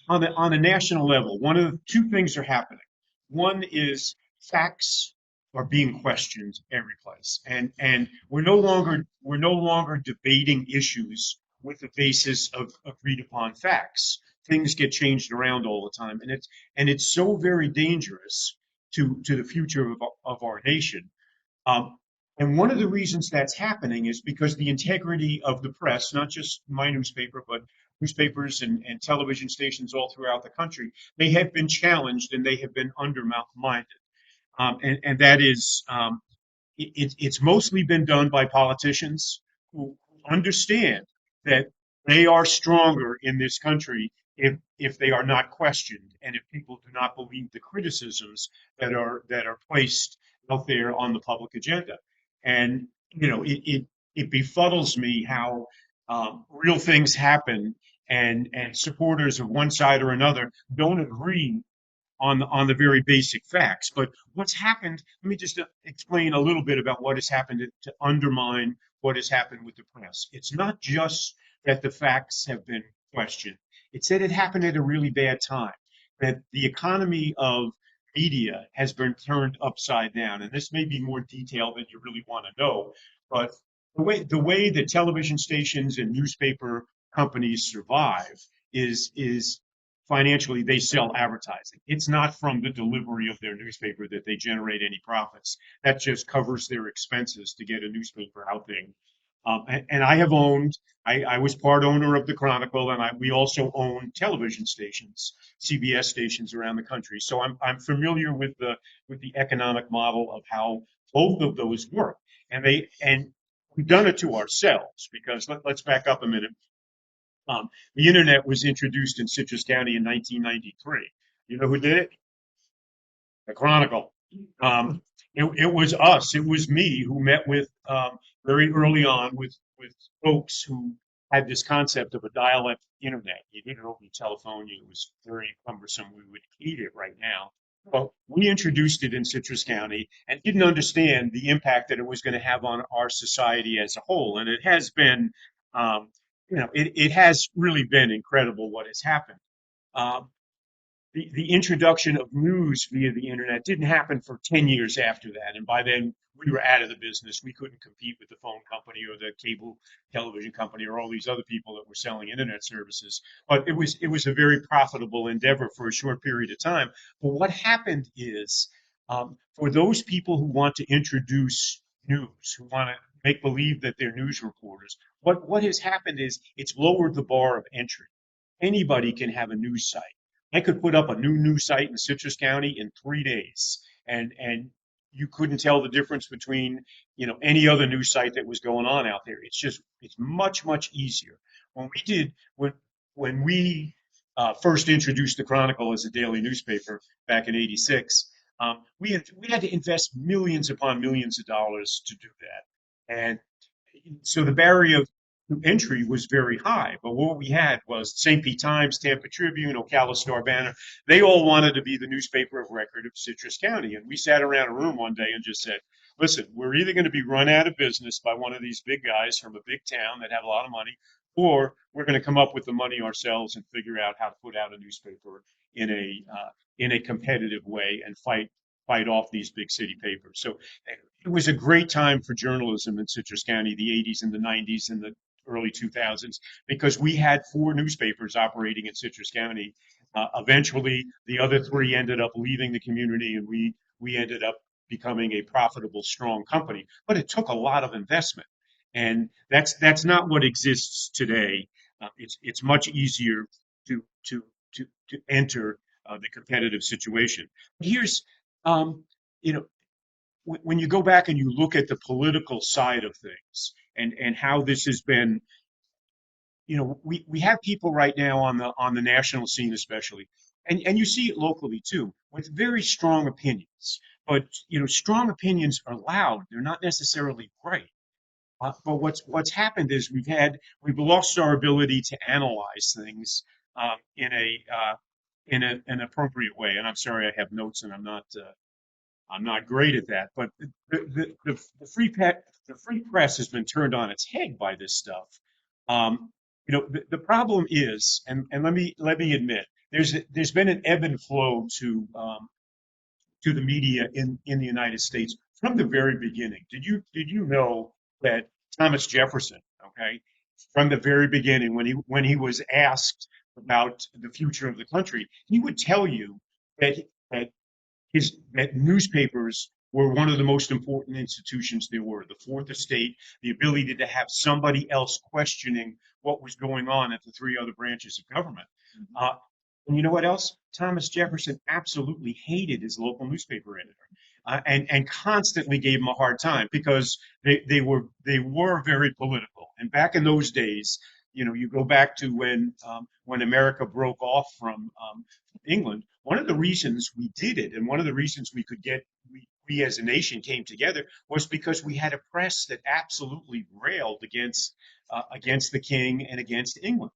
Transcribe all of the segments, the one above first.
On a national level, one of the two things are happening. One is facts are being questioned every place, and we're no longer debating issues with the basis of agreed upon facts. Things get changed around all the time, and it's so very dangerous to the future of our nation. Um, and one of the reasons that's happening is because the integrity of the press, not just my newspaper, but newspapers and television stations all throughout the country, they have been challenged and they have been undermined. And that is, it's mostly been done by politicians who understand that they are stronger in this country if they are not questioned and if people do not believe the criticisms that are placed out there on the public agenda. And it befuddles me how real things happen and supporters of one side or another don't agree on the very basic facts. But what's happened, let me just explain a little bit about what has happened to undermine what has happened with the press. It's not just that the facts have been questioned, it's that it happened at a really bad time, that the economy of media has been turned upside down. And this may be more detail than you really want to know, but the way that television stations and newspaper companies survive is financially they sell advertising. It's not from the delivery of their newspaper that they generate any profits. That just covers their expenses to get a newspaper out there. And I have owned, I was part owner of the Chronicle, and we also own television stations, CBS stations around the country. So I'm familiar with the economic model of how both of those work. And we've done it to ourselves because let's back up a minute. The internet was introduced in Citrus County in 1993. You know who did it? The Chronicle. It was us. It was me who met with very early on with folks who had this concept of a dial-up internet. You needed an open telephone. It was very cumbersome. We would hate it right now. Well, we introduced it in Citrus County and didn't understand the impact that it was going to have on our society as a whole. And it has been, it has really been incredible what has happened. Um, the introduction of news via the internet didn't happen for 10 years after that. And by then, we were out of the business. We couldn't compete with the phone company or the cable television company or all these other people that were selling internet services. But it was a very profitable endeavor for a short period of time. But what happened is, for those people who want to introduce news, who want to make believe that they're news reporters, what has happened is it's lowered the bar of entry. Anybody can have a news site. I could put up a new news site in Citrus County in 3 days, and you couldn't tell the difference between any other news site that was going on out there. It's much easier. When we first introduced the Chronicle as a daily newspaper back in '86, we had to invest millions upon millions of dollars to do that, and so the barrier to entry was very high. But what we had was St. Pete Times, Tampa Tribune, Ocala Star Banner. They all wanted to be the newspaper of record of Citrus County. And we sat around a room one day and just said, listen, we're either going to be run out of business by one of these big guys from a big town that have a lot of money, or we're going to come up with the money ourselves and figure out how to put out a newspaper in a competitive way and fight off these big city papers. So it was a great time for journalism in Citrus County, the '80s and the '90s and the early 2000s, because we had four newspapers operating in Citrus County. Eventually, the other three ended up leaving the community, and we ended up becoming a profitable, strong company. But it took a lot of investment, and that's not what exists today. It's much easier to enter the competitive situation. Here's you know when you go back and you look at the political side of things and how this has been, we have people right now on the national scene especially, and you see it locally too, with very strong opinions. But strong opinions are loud; they're not necessarily right. But what's happened is we've lost our ability to analyze things in an appropriate way. And I'm sorry, I have notes, and I'm not great at that, but the free press has been turned on its head by this stuff. The problem is, and let me admit, there's been an ebb and flow to the media in the United States from the very beginning. Did you know that Thomas Jefferson, okay, from the very beginning, when he was asked about the future of the country, he would tell you that that that newspapers were one of the most important institutions there were. The fourth estate, the ability to have somebody else questioning what was going on at the three other branches of government. Uh, and you know what else? Thomas Jefferson absolutely hated his local newspaper editor, and constantly gave him a hard time because they were very political. And back in those days, you go back to when America broke off from England. One of the reasons we did it, and one of the reasons we as a nation came together, was because we had a press that absolutely railed against the king and against England,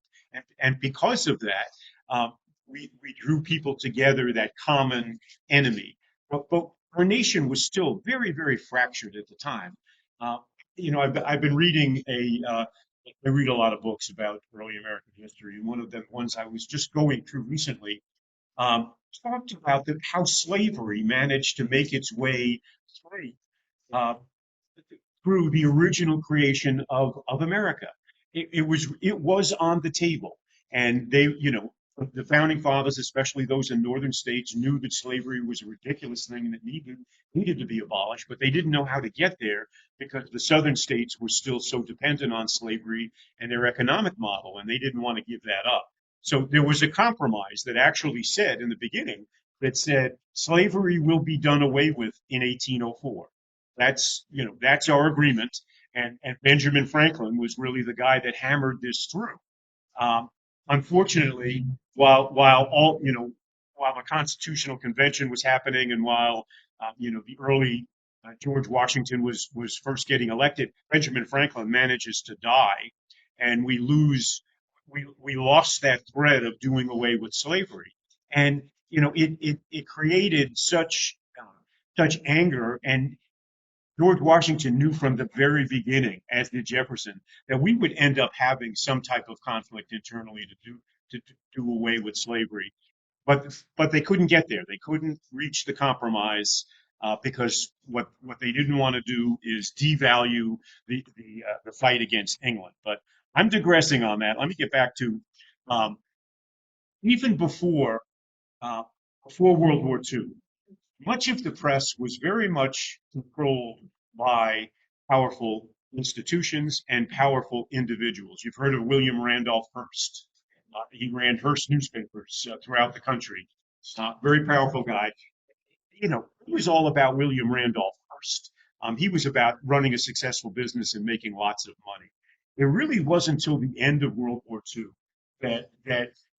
and because of that, um, we drew people together, that common enemy. But our nation was still very, very fractured at the time. Uh, I've been reading I read a lot of books about early American history, and one of the ones I was just going through recently um, talked about how slavery managed to make its way through uh, through the original creation of America. It was on the table, and the founding fathers, especially those in northern states, knew that slavery was a ridiculous thing that needed to be abolished, but they didn't know how to get there because the southern states were still so dependent on slavery and their economic model, and they didn't want to give that up. So there was a compromise that actually said in the beginning that said slavery will be done away with in 1804. That's our agreement. And Benjamin Franklin was really the guy that hammered this through. Um, Unfortunately, while the Constitutional Convention was happening, and while the early George Washington was first getting elected, Benjamin Franklin manages to die, and we lost that thread of doing away with slavery, and it created such anger. And George Washington knew from the very beginning, as did Jefferson, that we would end up having some type of conflict internally to do away with slavery. But they couldn't get there. They couldn't reach the compromise because what they didn't want to do is devalue the fight against England. But I'm digressing on that. Let me get back to um, even uh, before World War II. Much of the press was very much controlled by powerful institutions and powerful individuals. You've heard of William Randolph Hearst. He ran Hearst newspapers throughout the country. Very powerful guy. It was all about William Randolph Hearst. He was about running a successful business and making lots of money. It really wasn't until the end of World War II that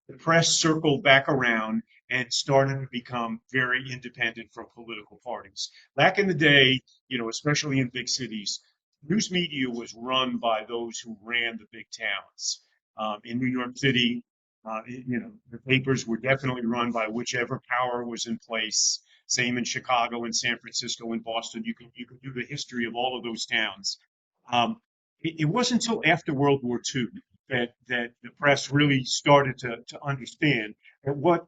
the press circled back around and started to become very independent from political parties. Back in the day, especially in big cities, news media was run by those who ran the big towns. In New York City, the papers were definitely run by whichever power was in place. Same in Chicago and San Francisco and Boston. You can do the history of all of those towns. It wasn't until after World War II that the press really started to understand that what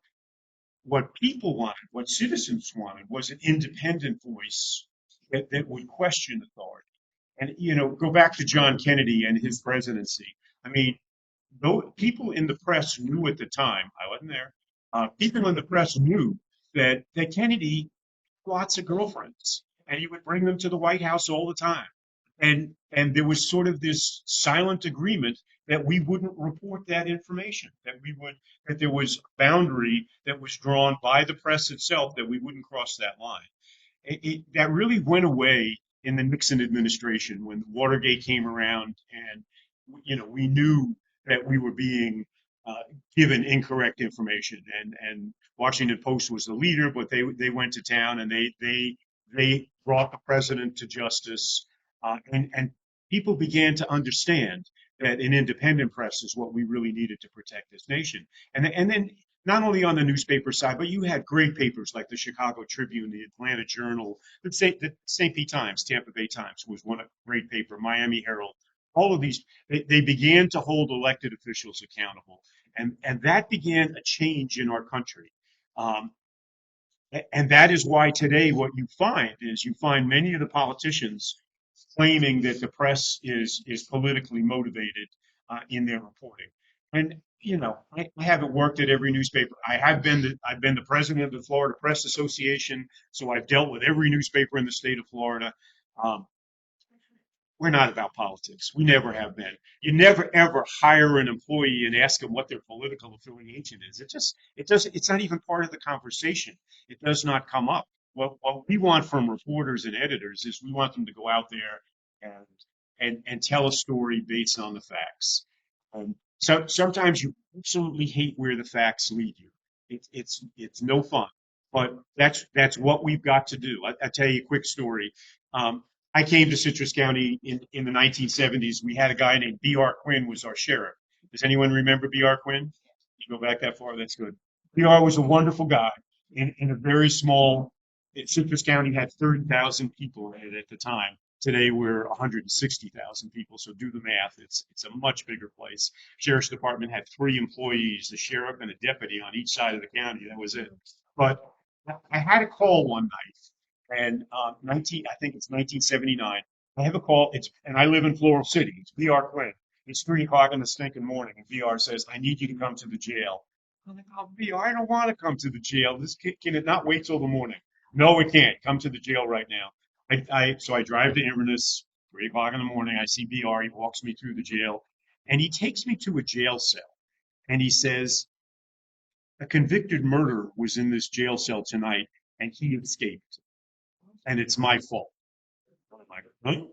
people wanted, what citizens wanted, was an independent voice that would question authority. And go back to John Kennedy and his presidency. I mean, though people in the press knew at the time, I wasn't there. People in the press knew that Kennedy had lots of girlfriends, and he would bring them to the White House all the time. And there was sort of this silent agreement that we wouldn't report that information, that there was a boundary that was drawn by the press itself, that we wouldn't cross that line. That really went away in the Nixon administration when Watergate came around, and we knew that we were being uh, given incorrect information. And Washington Post was the leader, but they went to town and they brought the president to justice, and people began to understand that an independent press is what we really needed to protect this nation. And then not only on the newspaper side, but you had great papers like the Chicago Tribune, the Atlanta Journal, the St. Pete Times, Tampa Bay Times was one great paper, Miami Herald. all of these, they began to hold elected officials accountable. And that began a change in our country. Um, and that is why today what you find is you find many of the politicians claiming that the press is politically motivated in their reporting. And I haven't worked at every newspaper. I've been the president of the Florida Press Association, so I've dealt with every newspaper in the state of Florida. Um, we're not about politics. We never have been. You never ever hire an employee and ask them what their political affiliation is. It's not even part of the conversation. It does not come up. What we want from reporters and editors is we want them to go out there and and tell a story based on the facts. So sometimes you absolutely hate where the facts lead you. It's no fun, but that's what we've got to do. I tell you a quick story. Um, I came to Citrus County in the 1970s. We had a guy named B.R. Quinn was our sheriff. Does anyone remember B.R. Quinn? You go back that far? That's good. B.R. was a wonderful guy in a very small, Citrus County had 30,000 people in it at the time. Today we're 160,000 people, so do the math. It's a much bigger place. Sheriff's Department had 3 employees, the sheriff and a deputy on each side of the county. That was it. But I had a call one night, and 19, I think it's 1979. I have a call. And I live in Floral City. It's B.R. Quinn. It's 3 o'clock in the stinking morning, and B.R. says, "I need you to come to the jail." I'm like, "Oh, B.R., I don't want to come to the jail. Can it not wait till the morning?" "No, it can't. Come to the jail right now." So I drive to Inverness, 3 o'clock in the morning. I see BR. He walks me through the jail, and he takes me to a jail cell, and he says, "A convicted murderer was in this jail cell tonight, and he escaped, and it's my fault." I'm like, "Huh?"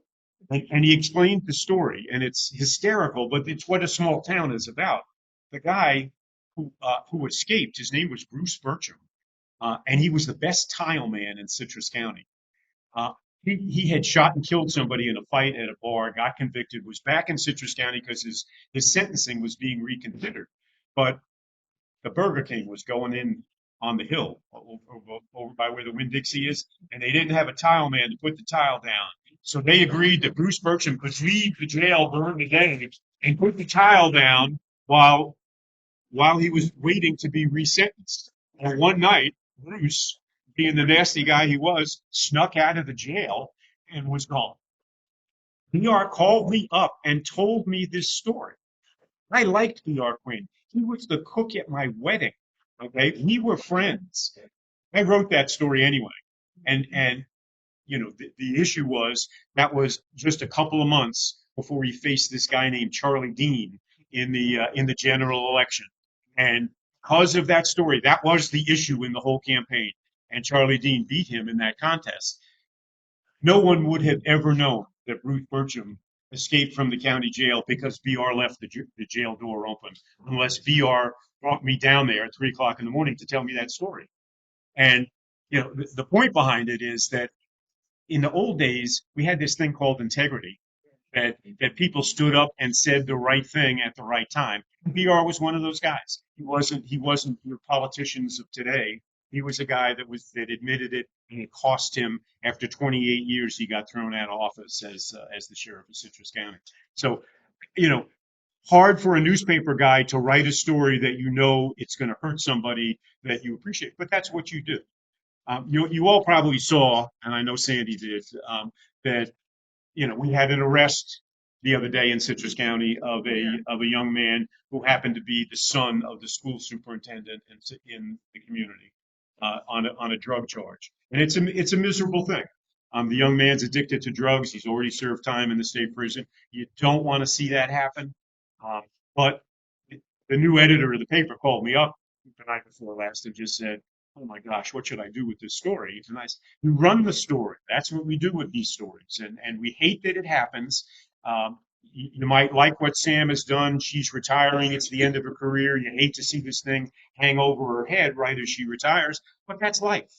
And he explained the story, and it's hysterical, but it's what a small town is about. The guy who escaped, his name was Bruce Burcham, and he was the best tile man in Citrus County. Uh, he had shot and killed somebody in a fight at a bar, got convicted, was back in Citrus County because his sentencing was being reconsidered. But the Burger King was going in on the hill over by where the Winn-Dixie is, and they didn't have a tile man to put the tile down. So they agreed that Bruce Bertram could leave the jail during the day and put the tile down while he was waiting to be resentenced. And one night, Bruce, being the nasty guy he was, snuck out of the jail and was gone. BR called me up and told me this story. I liked BR Quinn. He was the cook at my wedding. Okay, we were friends. I wrote that story anyway. And the issue was that was just a couple of months before he faced this guy named Charlie Dean in the general election. And because of that story, that was the issue in the whole campaign. And Charlie Dean beat him in that contest. No one would have ever known that Bruce Bertram escaped from the county jail because BR left the jail door open, unless BR brought me down there at 3 o'clock in the morning to tell me that story. And the point behind it is that in the old days, we had this thing called integrity, that people stood up and said the right thing at the right time. BR was one of those guys. He wasn't your politicians of today. He was a guy that admitted it, and it cost him. After 28 years, he got thrown out of office as the sheriff of Citrus County. So, you know, hard for a newspaper guy to write a story that it's going to hurt somebody that you appreciate, but that's what you do. You all probably saw, and I know Sandy did, that we had an arrest the other day in Citrus County of a young man who happened to be the son of the school superintendent in the community on a drug charge, and it's a miserable thing. The young man's addicted to drugs. He's already served time in the state prison. You don't want to see that happen, um, but the new editor of the paper called me up the night before last and just said, "Oh my gosh, what should I do with this story?" And I said, "You run the story. That's what we do with these stories. And we hate that it happens. You might like what Sam has done. She's retiring. It's the end of her career. You hate to see this thing hang over her head right as she retires, but that's life.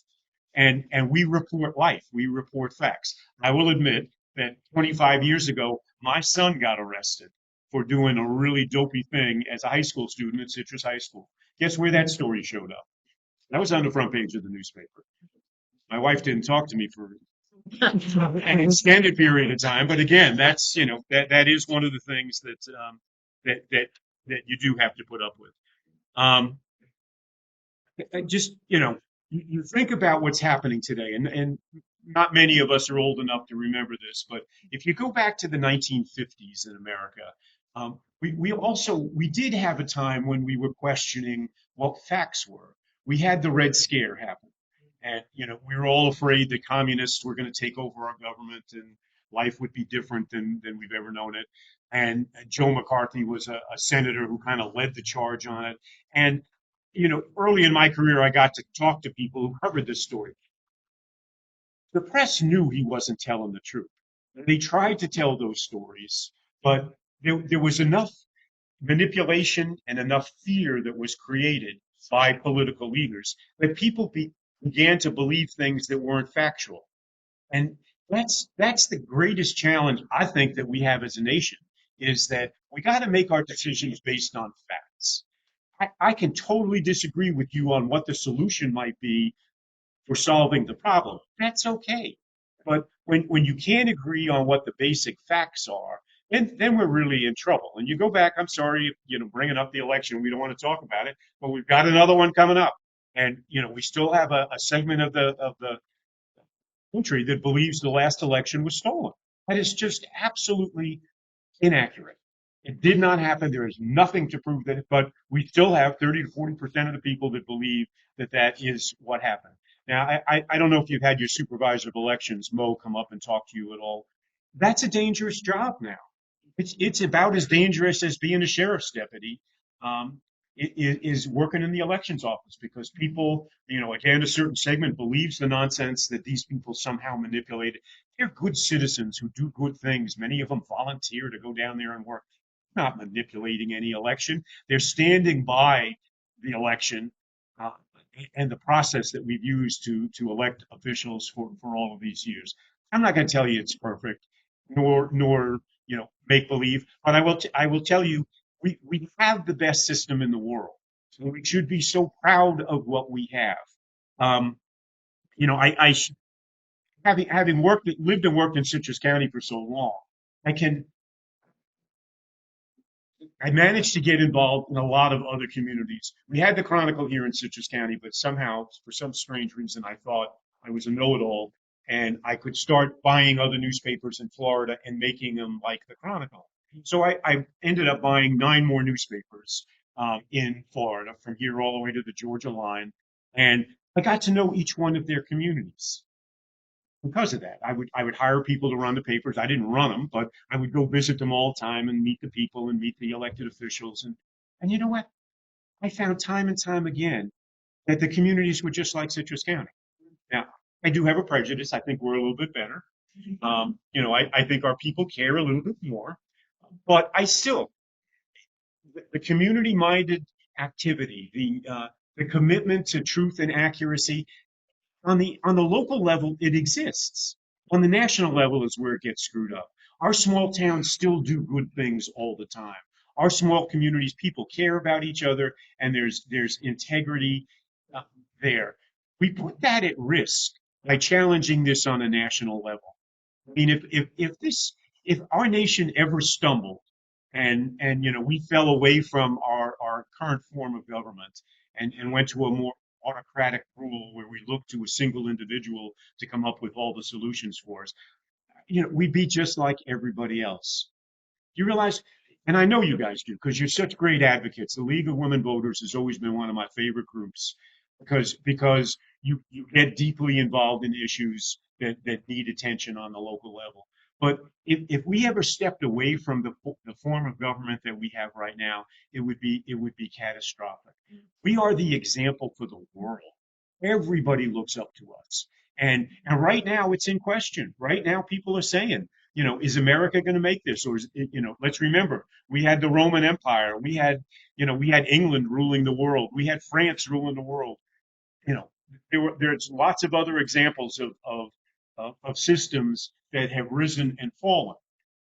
And we report life. We report facts. I will admit that 25 years ago, my son got arrested for doing a really dopey thing as a high school student at Citrus High School. Guess where that story showed up? That was on the front page of the newspaper. My wife didn't talk to me for an extended period of time. But again, that's that is one of the things that that that you do have to put up with. Um, just you think about what's happening today, and not many of us are old enough to remember this, but if you go back to the 1950s in America, we did have a time when we were questioning what facts were. We had the Red Scare happen, and we were all afraid that communists were going to take over our government and life would be different than we've ever known it. And Joe McCarthy was a senator who kind of led the charge on it. And early in my career, I got to talk to people who covered this story. The press knew he wasn't telling the truth. They tried to tell those stories, but there was enough manipulation and enough fear that was created by political leaders that people began to believe things that weren't factual. And that's the greatest challenge I think that we have as a nation is that we got to make our decisions based on facts. I can totally disagree with you on what the solution might be for solving the problem. That's okay. But when you can't agree on what the basic facts are, then we're really in trouble. And you go back, I'm sorry, bringing up the election, we don't want to talk about it, but we've got another one coming up. And, we still have a segment of the country that believes the last election was stolen. That is just absolutely inaccurate. It did not happen. There is nothing to prove that, but we still have 30 to 40% of the people that believe that that is what happened. Now, I don't know if you've had your supervisor of elections, Mo, come up and talk to you at all. That's a dangerous job now. It's about as dangerous as being a sheriff's deputy. Um, is working in the elections office because people, again, a certain segment believes the nonsense that these people somehow manipulated. They're good citizens who do good things. Many of them volunteer to go down there and work. Not manipulating any election. They're standing by the election uh, and the process that we've used to elect officials for all of these years. I'm not going to tell you it's perfect, nor make believe, but I will tell you we have the best system in the world. So we should be so proud of what we have. Um, I having lived and worked in Citrus County for so long, I can I managed to get involved in a lot of other communities. We had the Chronicle here in Citrus County, but somehow, for some strange reason, I thought I was a know-it-all and I could start buying other newspapers in Florida and making them like the Chronicle. So I ended up buying 9 more newspapers in Florida from here all the way to the Georgia line. And I got to know each one of their communities because of that. I would hire people to run the papers. I didn't run them, but I would go visit them all the time and meet the people and meet the elected officials. And you know what? I found time and time again that the communities were just like Citrus County. Now, I do have a prejudice. I think we're a little bit better. I think our people care a little bit more, but I still, the community-minded activity, the commitment to truth and accuracy, on the local level, it exists. On the national level is where it gets screwed up. Our small towns still do good things all the time. Our small communities, people care about each other, and there's integrity uh, there. We put that at risk by challenging this on a national level. I mean, if our nation ever stumbled and we fell away from our current form of government and went to a more autocratic rule where we look to a single individual to come up with all the solutions for us, we'd be just like everybody else. You realize, and I know you guys do, because you're such great advocates. The League of Women Voters has always been one of my favorite groups because you get deeply involved in issues that need attention on the local level. But if we ever stepped away from the form of government that we have right now, it would be catastrophic. We are the example for the world. Everybody looks up to us. And right now it's in question. Right now people are saying, is America going to make this? Or is it, let's remember, we had the Roman Empire. We had England ruling the world. We had France ruling the world. You know, there's lots of other examples of systems that have risen and fallen.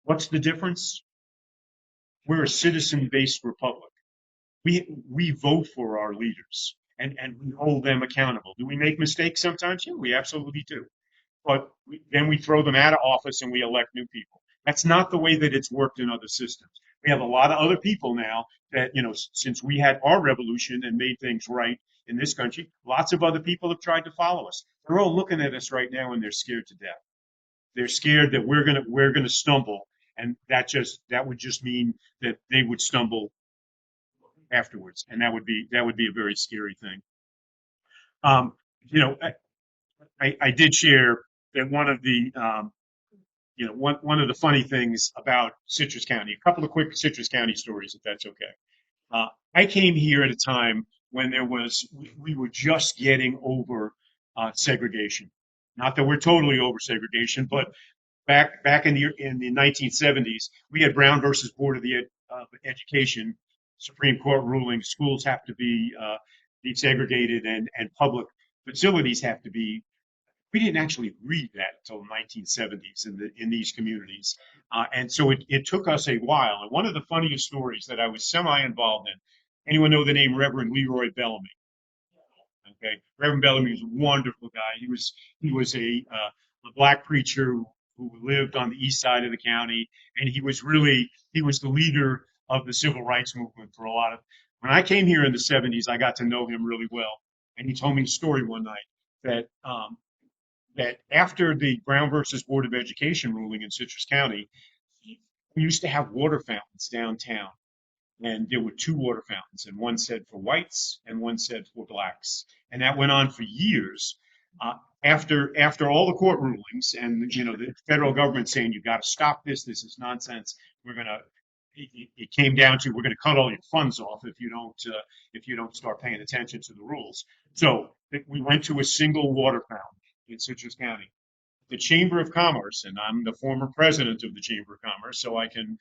What's the difference? We're a citizen-based republic. We vote for our leaders and we hold them accountable. Do we make mistakes sometimes? Yeah, we absolutely do. but then we throw them out of office and we elect new people. That's not the way that it's worked in other systems. We have a lot of other people now that, since we had our revolution and made things right in this country, lots of other people have tried to follow us. They're all looking at us right now and they're scared to death. They're scared that we're gonna stumble, and that would just mean that they would stumble afterwards, and that would be a very scary thing. Um, you know, I did share that one of the funny things about Citrus County, a couple of quick Citrus County stories, if that's okay. I came here at a time when we were just getting over segregation. Not that we're totally over segregation, but back in the 1970s, we had Brown versus Board of Education Supreme Court ruling. Schools have to be desegregated and public facilities have to be. We didn't actually read that until the 1970s in these communities, and so it took us a while. And one of the funniest stories that I was semi-involved in. Anyone know the name Reverend Leroy Bellamy? Okay, Reverend Bellamy was a wonderful guy. He was a black preacher who lived on the east side of the county, and he was the leader of the civil rights movement for a lot of. When I came here in the 70s, I got to know him really well, and he told me a story one night that after the Brown versus Board of Education ruling in Citrus County, we used to have water fountains downtown, and there were two water fountains, and one said for whites and one said for blacks, and that went on for years. After all the court rulings, and the federal government saying you got to stop this, this is nonsense. We're gonna. It came down to we're going to cut all your funds off if you don't start paying attention to the rules. So we went to a single water fountain in Citrus County. The Chamber of Commerce, and I'm the former president of the Chamber of Commerce, so I can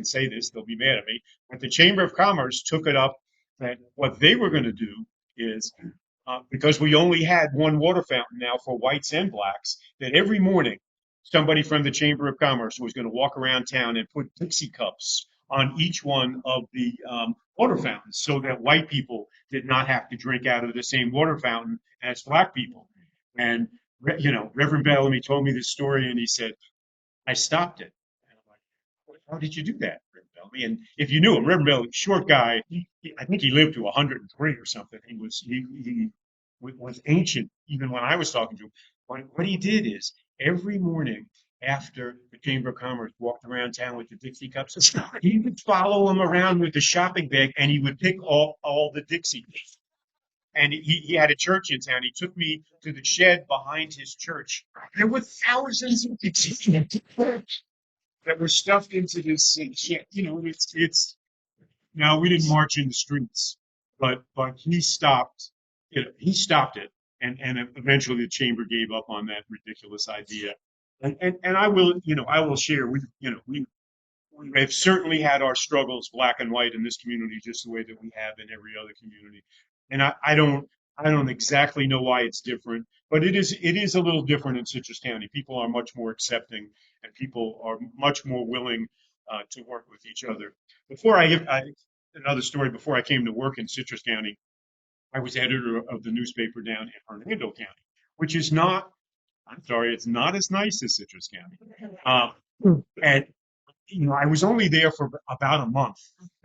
say this. They'll be mad at me, but the Chamber of Commerce took it up that what they were going to do is because we only had one water fountain now for whites and blacks, that every morning somebody from the Chamber of Commerce was going to walk around town and put Dixie cups on each one of the water fountains so that white people did not have to drink out of the same water fountain as black people. And Reverend Bellamy told me this story, and he said, "I stopped it." And I'm like, "How did you do that, Reverend Bellamy?" And if you knew him, Reverend Bellamy, short guy, I think he lived to 103 or something. He was ancient even when I was talking to him. What he did is every morning after the Chamber of Commerce walked around town with the Dixie cups, he would follow him around with the shopping bag, and he would pick all the Dixie. And he had a church in town. He took me to the shed behind his church. There were thousands of Dixie that were stuffed into this shed. It's now we didn't march in the streets, but he stopped it, and eventually the chamber gave up on that ridiculous idea. And I will share. We have certainly had our struggles, black and white, in this community, just the way that we have in every other community. And I don't exactly know why it's different, but it is a little different in Citrus County. People are much more accepting, and people are much more willing to work with each other. Another story. Before I came to work in Citrus County, I was editor of the newspaper down in Hernando County, which is not. I'm sorry, it's not as nice as Citrus County. And I was only there for about a month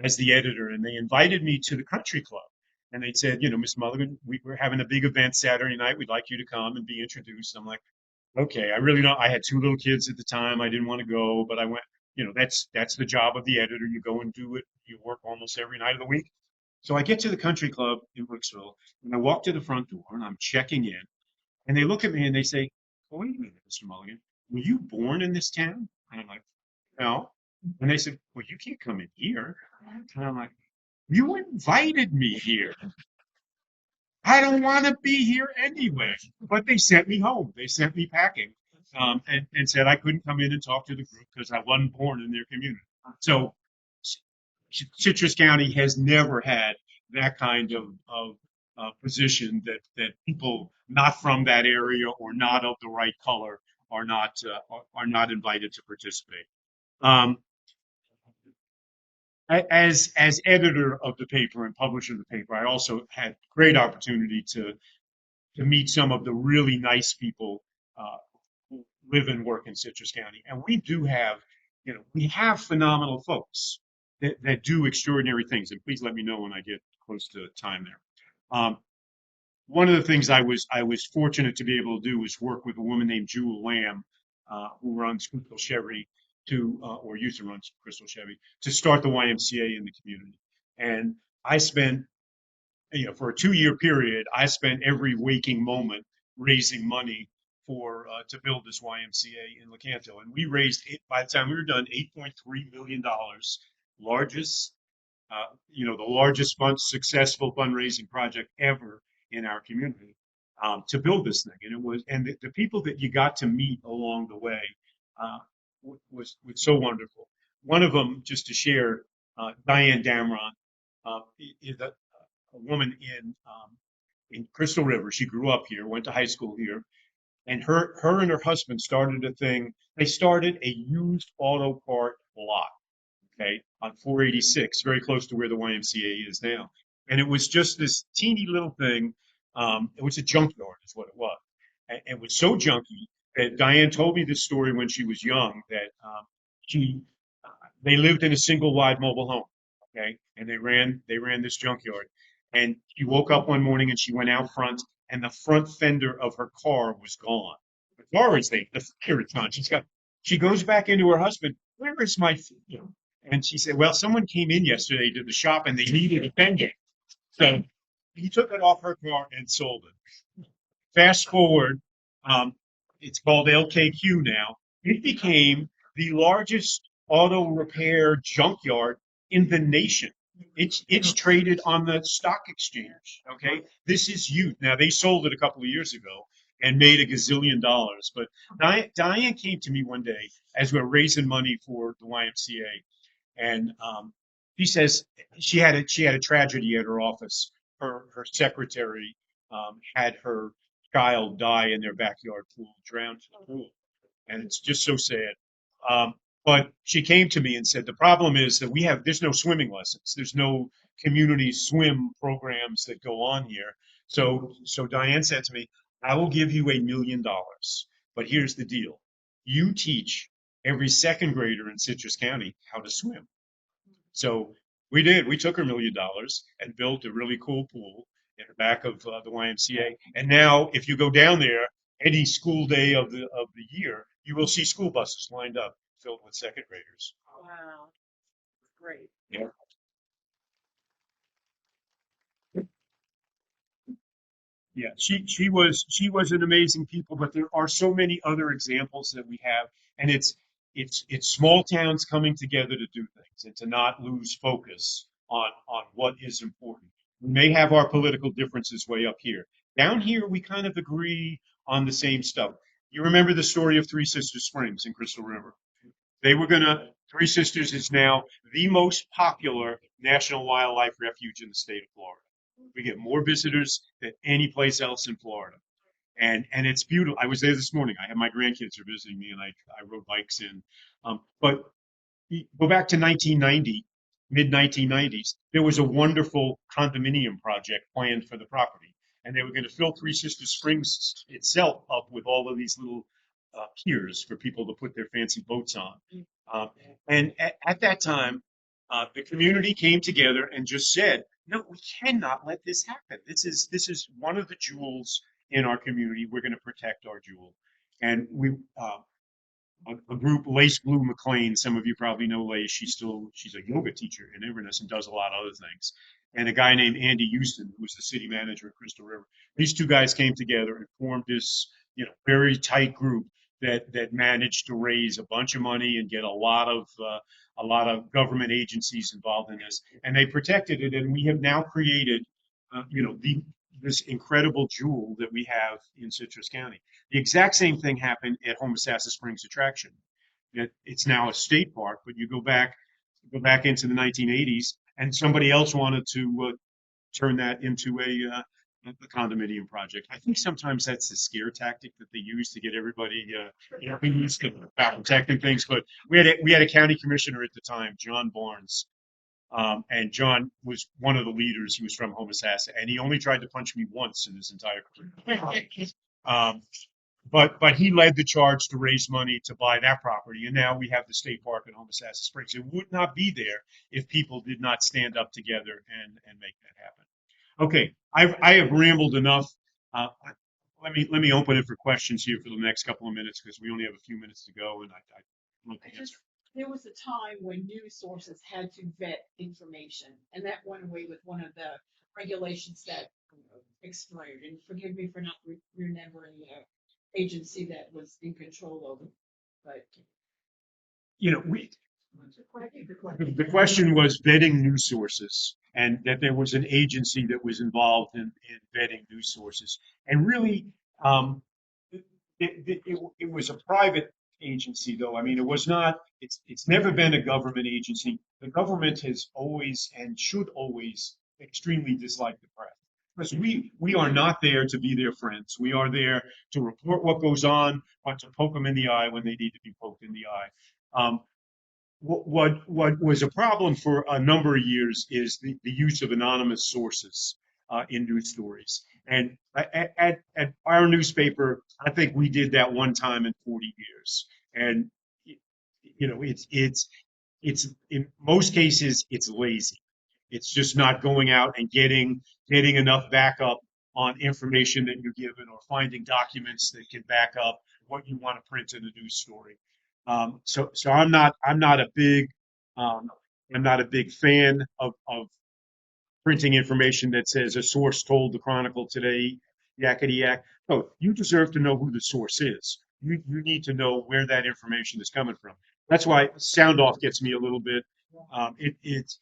as the editor, and they invited me to the country club. And they said, Miss Mulligan, we're having a big event Saturday night. We'd like you to come and be introduced. I'm like, okay, I really don't. I had two little kids at the time. I didn't want to go, but I went. That's the job of the editor. You go and do it. You work almost every night of the week. So I get to the country club in Brooksville, and I walk to the front door, and I'm checking in, and they look at me and they say, "Oh, wait a minute, Mr. Mulligan, were you born in this town?" And I'm like, "No." And they said, "Well, you can't come in here." And I'm like, "You invited me here. I don't want to be here anyway." But they sent me home. They sent me packing, and said I couldn't come in and talk to the group because I wasn't born in their community. So Citrus County has never had that kind of position that people not from that area or not of the right color are not invited to participate. Um, as editor of the paper and publisher of the paper, I also had great opportunity to meet some of the really nice people live and work in Citrus County. And we do have, we have phenomenal folks that do extraordinary things. And please let me know when I get close to time there. One of the things I was fortunate to be able to do was work with a woman named Jewel Lamb, who runs Crystal Chevy or used to run Crystal Chevy, to start the YMCA in the community. And I spent, for a 2-year period, I spent every waking moment raising money for to build this YMCA in Lecanto. And we raised, by the time we were done, $8.3 million, largest the largest successful fundraising project ever in our community, to build this thing. And the people that you got to meet along the way was so wonderful. One of them, just to share, Diane Damron, is a woman in Crystal River. She grew up here, went to high school here, and her and her husband started a thing. They started a used auto part lot, okay, on 486, very close to where the YMCA is now. And it was just this teeny little thing. It was a junkyard, is what it was. And it was so junky that Diane told me this story when she was young, that she they lived in a single wide mobile home, okay, and they ran this junkyard. And she woke up one morning and she went out front, and the front fender of her car was gone. The car is there, the fender is gone. She goes back into her husband. Where is my, and she said, well, someone came in yesterday to the shop and they needed a fender. So he took it off her car and sold it. Fast forward, um, it's called LKQ now. It became the largest auto repair junkyard in the nation. It's traded on the stock exchange. Okay, this is youth. Now they sold it a couple of years ago and made a gazillion dollars. But Diane came to me one day as we were raising money for the YMCA, and she says she had a tragedy at her office. Her secretary had her child die in their backyard pool, drowned in the pool, and it's just so sad. Um, but she came to me and said the problem is that there's no swimming lessons, there's no community swim programs that go on here. So Diane said to me, I will give you $1 million, but here's the deal: you teach every second grader in Citrus County how to swim. So we did. We took our $1 million and built a really cool pool in the back of the YMCA. And now, if you go down there any school day of the year, you will see school buses lined up filled with second graders. Wow, great. Yeah. Yeah, she was an amazing people, but there are so many other examples that we have, and it's small towns coming together to do things and to not lose focus on what is important. We may have our political differences way up here. Down here, we kind of agree on the same stuff. You remember the story of Three Sisters Springs in Crystal River? Three Sisters is now the most popular national wildlife refuge in the state of Florida. We get more visitors than any place else in Florida. And it's beautiful. I was there this morning. I have my grandkids are visiting me, and I rode bikes in. But go back to 1990, mid 1990s, there was a wonderful condominium project planned for the property. And they were going to fill Three Sisters Springs itself up with all of these little piers for people to put their fancy boats on. Um, and at that time, the community came together and just said, no, we cannot let this happen. This is one of the jewels in our community. We're going to protect our jewel. And a group, Lace Blue McLean. Some of you probably know Lace. She's a yoga teacher in Inverness and does a lot of other things. And a guy named Andy Houston, who was the city manager of Crystal River. These two guys came together and formed this, very tight group that managed to raise a bunch of money and get a lot of government agencies involved in this, and they protected it. And we have now created, this incredible jewel that we have in Citrus County. The exact same thing happened at Homosassa Springs Attraction. It's now a state park, but you go back into the 1980s, and somebody else wanted to turn that into a condominium project. I think sometimes that's the scare tactic that they use to get everybody used to about protecting things. But we had a county commissioner at the time, John Barnes, and John was one of the leaders. He was from Homosassa, and he only tried to punch me once in his entire career. Um, but he led the charge to raise money to buy that property, and now we have the state park in Homosassa Springs. It would not be there if people did not stand up together and make that happen. Okay, I have rambled enough. Let me open it for questions here for the next couple of minutes because we only have a few minutes to go, and I'd love to I answer. just, there was a time when news sources had to vet information, and that went away with one of the regulations that expired. And forgive me for not remembering the agency that was in control of it, but. You know, the question was vetting news sources, and that there was an agency that was involved in vetting news sources. And really, it, it was a private agency, though. I mean, it was not, it's never been a government agency. The government has always and should always extremely dislike the press. Because we are not there to be their friends. We are there to report what goes on, or to poke them in the eye when they need to be poked in the eye. What was a problem for a number of years is the use of anonymous sources in news stories. And at our newspaper, I think we did that one time in 40 years. And you know, it's in most cases it's lazy. It's just not going out and getting enough backup on information that you're given, or finding documents that can back up what you want to print in a news story. So um, I'm not a big fan of printing information that says a source told the Chronicle today, yakety yak. No, you deserve to know who the source is. You need to know where that information is coming from. That's why sound off gets me a little bit. It's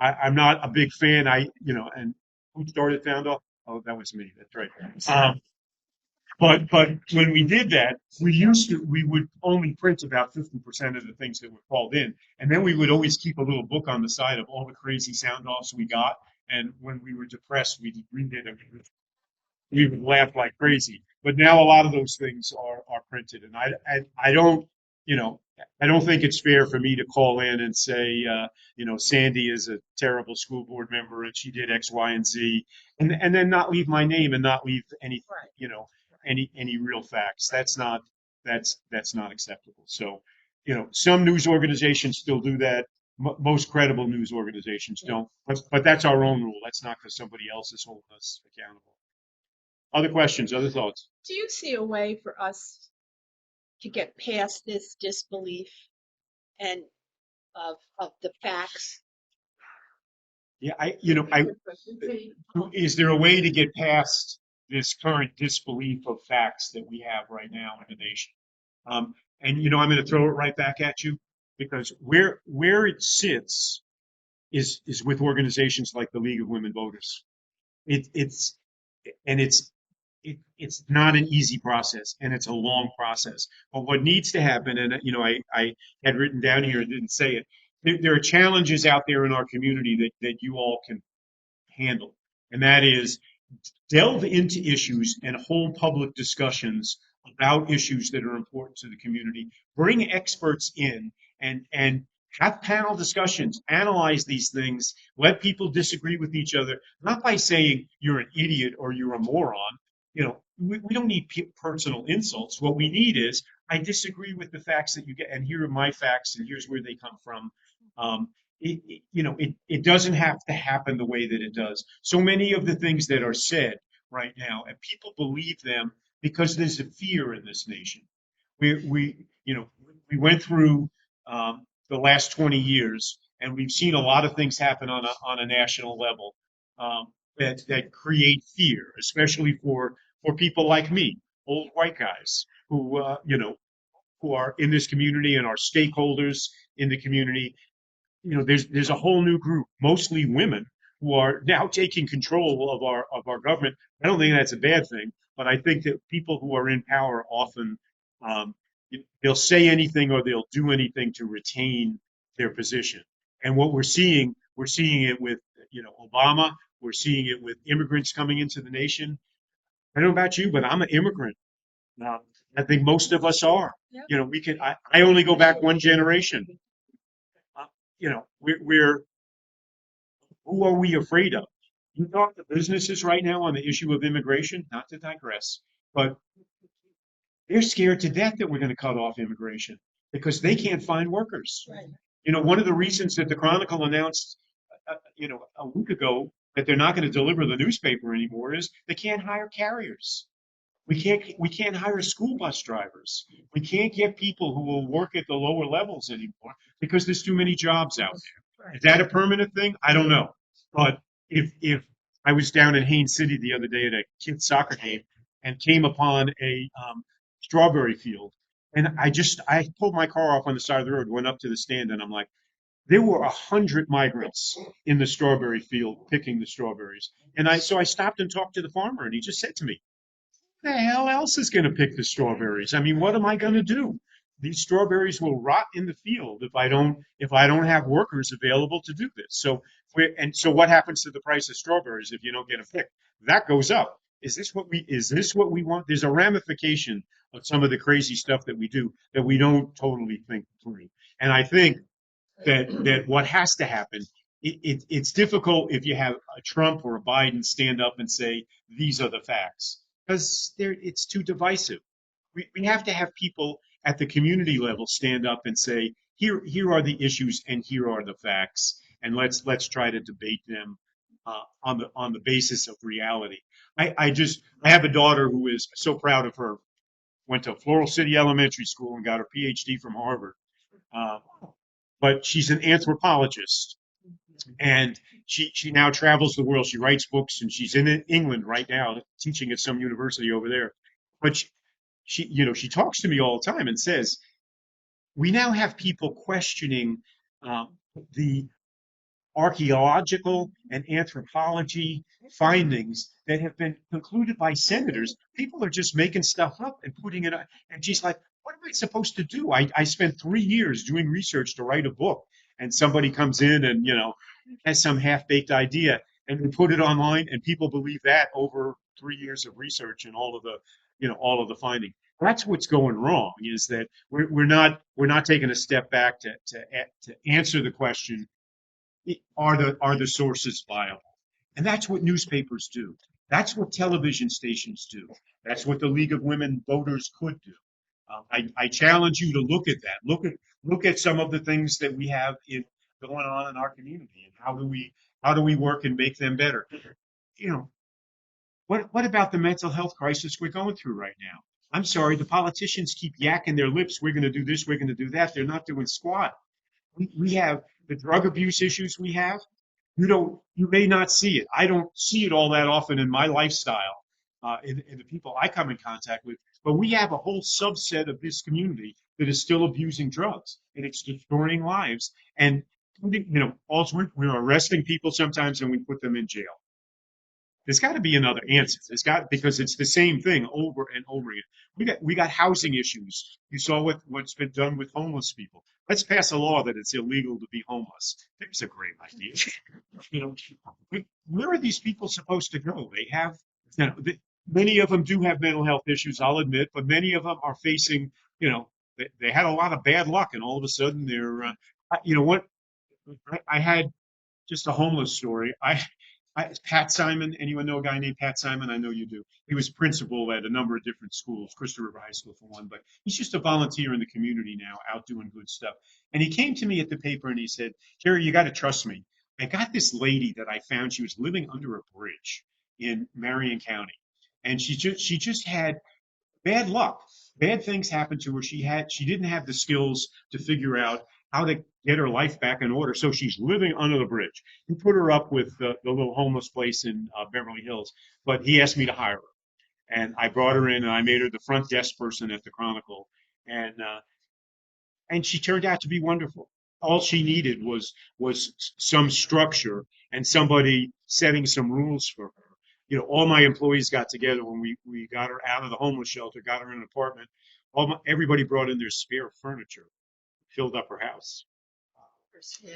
I'm not a big fan. And who started sound off? Oh, that was me. That's right. But when we did that, we would only print about 50% of the things that were called in, and then we would always keep a little book on the side of all the crazy sound offs we got. And when we were depressed, we'd read it and we would laugh like crazy. But now a lot of those things are printed, and I don't, you know, I don't think it's fair for me to call in and say, Sandy is a terrible school board member and she did X, Y, and Z, and then not leave my name and not leave any, Right. any real facts. That's not acceptable. So, some news organizations still do that. Most credible news organizations don't. But that's our own rule. That's not because somebody else is holding us accountable. Other questions, other thoughts? Do you see a way for us to get past this disbelief and of the facts? Yeah, is there a way to get past this current disbelief of facts that we have right now in the nation? And I'm going to throw it right back at you, because where it sits is with organizations like the League of Women Voters. It's and it's not an easy process, and it's a long process. But what needs to happen, and I had written down here and didn't say it. There are challenges out there in our community that you all can handle, and that is delve into issues and hold public discussions about issues that are important to the community. Bring experts in and have panel discussions, analyze these things, let people disagree with each other, not by saying you're an idiot or you're a moron. We don't need personal insults. What we need is, I disagree with the facts that you get, and here are my facts, and here's where they come from. Um, it doesn't have to happen the way that it does. So many of the things that are said right now, and people believe them because there's a fear in this nation. We went through the last 20 years, and we've seen a lot of things happen on a national level, that create fear, especially for people like me, old white guys who are in this community and are stakeholders in the community. There's a whole new group, mostly women, who are now taking control of our government. I don't think that's a bad thing, but I think that people who are in power often, um, they'll say anything or they'll do anything to retain their position. And what we're seeing it with Obama. We're seeing it with immigrants coming into the nation. I don't know about you, but I'm an immigrant. Uh, I think most of us are. Yep. We can. I only go back one generation. Uh, we're who are we afraid of? You talk to businesses right now on the issue of immigration, not to digress, but They're scared to death that we're going to cut off immigration because they can't find workers. Right. One of the reasons that the Chronicle announced, a week ago that they're not going to deliver the newspaper anymore is they can't hire carriers. We can't hire school bus drivers. We can't get people who will work at the lower levels anymore because there's too many jobs out there. Right. Is that a permanent thing? I don't know. But if I was down in Haines City the other day at a kids soccer game and came upon a strawberry field, and I pulled my car off on the side of the road, went up to the stand, and I'm like, there were 100 migrants in the strawberry field picking the strawberries. And so I stopped and talked to the farmer, and he just said to me, the hell else is going to pick the strawberries? I mean, what am I going to do? These strawberries will rot in the field if I don't have workers available to do this. So what happens to the price of strawberries if you don't get them picked? That goes up. Is this what we want? There's a ramification of some of the crazy stuff that we do that we don't totally think through. And I think that what has to happen, it's difficult if you have a Trump or a Biden stand up and say these are the facts because it's too divisive. We have to have people at the community level stand up and say here are the issues and here are the facts, and let's try to debate them on the basis of reality. I have a daughter who is so proud of her. Went to Floral City Elementary School and got her PhD from Harvard. Uh, but she's an anthropologist, and she now travels the world. She writes books, and she's in England right now teaching at some university over there. But she talks to me all the time and says we now have people questioning the archaeological and anthropology findings that have been concluded by senators. People are just making stuff up and putting it up. And she's like, what am I supposed to do? I spent 3 years doing research to write a book. And somebody comes in and, has some half-baked idea and we put it online and people believe that over 3 years of research and all of the finding. That's what's going wrong is that we're not taking a step back to answer the question, are the sources viable? And that's what newspapers do. That's what television stations do. That's what the League of Women Voters could do. I challenge you to look at that. Look at some of the things that we have going on in our community, and how do we work and make them better. You know, what about the mental health crisis we're going through right now? I'm sorry, the politicians keep yakking their lips. We're going to do this. We're going to do that. They're not doing squat. We have the drug abuse issues we have. You may not see it. I don't see it all that often in my lifestyle, in the people I come in contact with. But we have a whole subset of this community that is still abusing drugs, and it's destroying lives. And also we're arresting people sometimes, and we put them in jail. There's got to be another answer. Because it's the same thing over and over again. We got housing issues. You saw what's been done with homeless people. Let's pass a law that it's illegal to be homeless. There's a great idea. Where are these people supposed to go? They have, many of them do have mental health issues, I'll admit, but many of them are facing, they had a lot of bad luck, and all of a sudden they're, what? I had just a homeless story. Pat Simon, anyone know a guy named Pat Simon? I know you do. He was principal at a number of different schools, Crystal River High School for one, but he's just a volunteer in the community now, out doing good stuff. And he came to me at the paper and he said, Gerry, you got to trust me. I got this lady that I found. She was living under a bridge in Marion County. And she just had bad luck. Bad things happened to her. She didn't have the skills to figure out how to get her life back in order. So she's living under the bridge. He put her up with the little homeless place in Beverly Hills, but he asked me to hire her. And I brought her in and I made her the front desk person at the Chronicle. And she turned out to be wonderful. All she needed was some structure and somebody setting some rules for her. All my employees got together when we got her out of the homeless shelter, got her in an apartment. Everybody brought in their spare furniture, filled up her house. Yeah.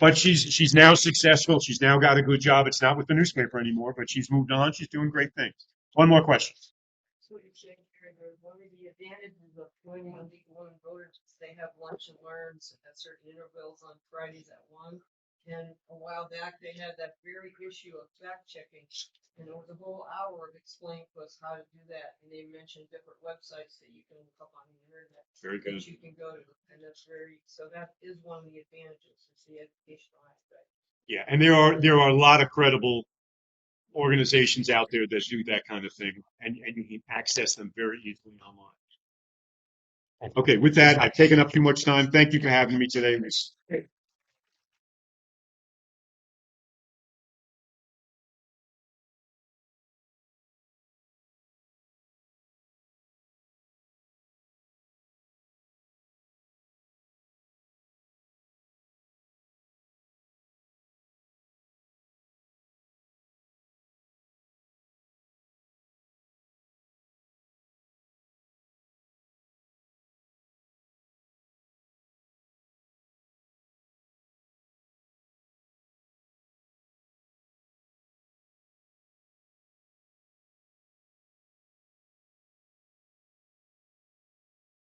But she's now successful. She's now got a good job. It's not with the newspaper anymore, but she's moved on. She's doing great things. One more question. So you're saying, one of the advantages of joining the League of Women Voters is they have lunch and learns at certain intervals on Fridays at 1. And a while back, they had that very issue of fact checking. And it was a whole hour of explaining to us how to do that. And they mentioned different websites that you can look up on the internet. Very good. That you can go to. And that's so that is one of the advantages, is the educational aspect. Yeah, and there are a lot of credible organizations out there that do that kind of thing, and you can access them very easily online. Okay, with that, I've taken up too much time. Thank you for having me today. It was